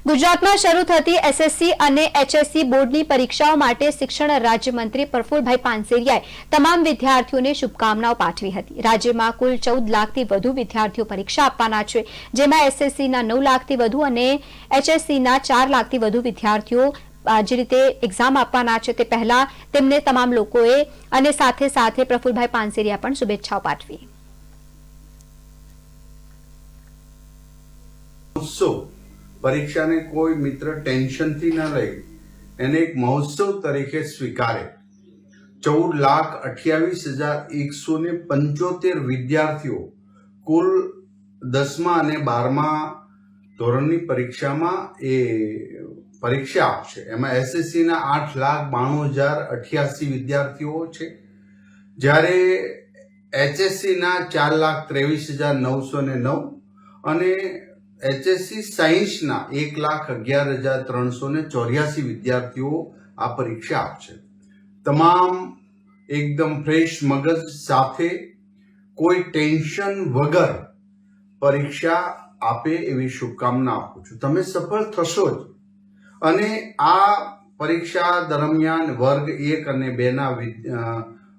ગુજરાતમાં શરૂ થતી એસએસસી અને એચએસસી બોર્ડની પરીક્ષાઓ માટે શિક્ષણ રાજ્યમંત્રી પ્રફુલભાઈ પાનસેરિયાએ તમામ વિદ્યાર્થીઓને શુભકામનાઓ પાઠવી હતી। રાજ્યમાં કુલ 14 લાખથી વધુ વિદ્યાર્થીઓ પરીક્ષા આપવાના છે, જેમાં એસએસસીના 9 લાખથી વધુ અને એચએસસીના 4 લાખથી વધુ વિદ્યાર્થીઓ જે રીતે એક્ઝામ આપવાના છે તે પહેલા તેમને તમામ લોકોએ અને સાથે સાથે પ્રફુલભાઈ પાનસેરિયા પણ શુભેચ્છાઓ પાઠવી। परीक्षा ने कोई मित्र टेंशन थी न ले एने एक महोत्सव तरीके स्वीकारे। 14,28,175 विद्यार्थियों कुल 10मा અને 12મા ધોરણની પરીક્ષામાં એ પરીક્ષા આપશે। એમાં એસએસસી ના 8,92,088 વિદ્યાર્થીઓ છે, જ્યારે એચએસસી ના 4,23,909 અને एचएससी साइंस ना 1,11,384 विद्यार्थियों आ परीक्षा आपशे। तमाम एकदम फ्रेश मगज साथे कोई टेंशन वगर परीक्षा आपे एवी शुभकामना आपू छुं। तमे सफल थशो ज अने आ परीक्षा दरमियान वर्ग 1 અને 2 ना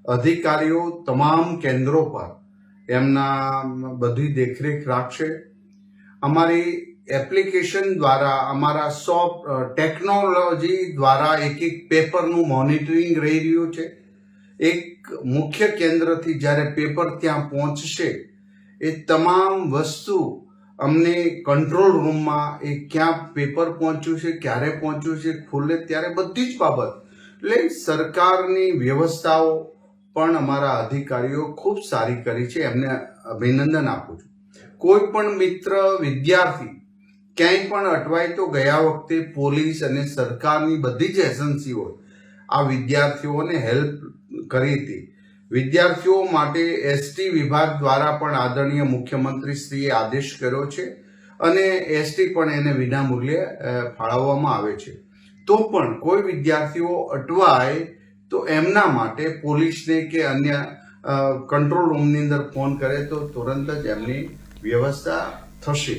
अधिकारीओ तमाम केन्द्रों पर एमना बधी देखरेख राखशे। हमारी एप्लिकेशन द्वारा अमारा टेक्नोलॉजी द्वारा एक एक पेपर नु मॉनिटरिंग रही रह्यु छे। एक मुख्य केंद्र थी ज्यारे पेपर त्यां पहोंचशे ए तमाम वस्तु अमने कंट्रोल रूम में ए क्या पेपर पहोंच्यु छे, क्यारे पहोंच्यु छे, खुले त्यारे बधी ज बाबत એટલે સરકારની વ્યવસ્થાઓ પણ અમારા અધિકારીઓ ખૂબ સારી કરી છે, એમને અભિનંદન આપું છું। કોઈ પણ મિત્ર વિદ્યાર્થી ક્યાંય પણ અટવાય તો ગયા વખતે પોલીસ અને સરકારની બધી જ એજન્સીઓ આ વિદ્યાર્થીઓને હેલ્પ કરી હતી। વિદ્યાર્થીઓ માટે એસટી વિભાગ દ્વારા પણ આદરણીય મુખ્યમંત્રીશ્રીએ આદેશ કર્યો છે અને એસટી પણ એને વિનામૂલ્યે ફાળવવામાં આવે છે। તો પણ કોઈ વિદ્યાર્થીઓ અટવાય તો એમના માટે પોલીસને કે અન્ય કંટ્રોલ રૂમની અંદર ફોન કરે તો તુરંત જ એમની વ્યવસ્થા થશે।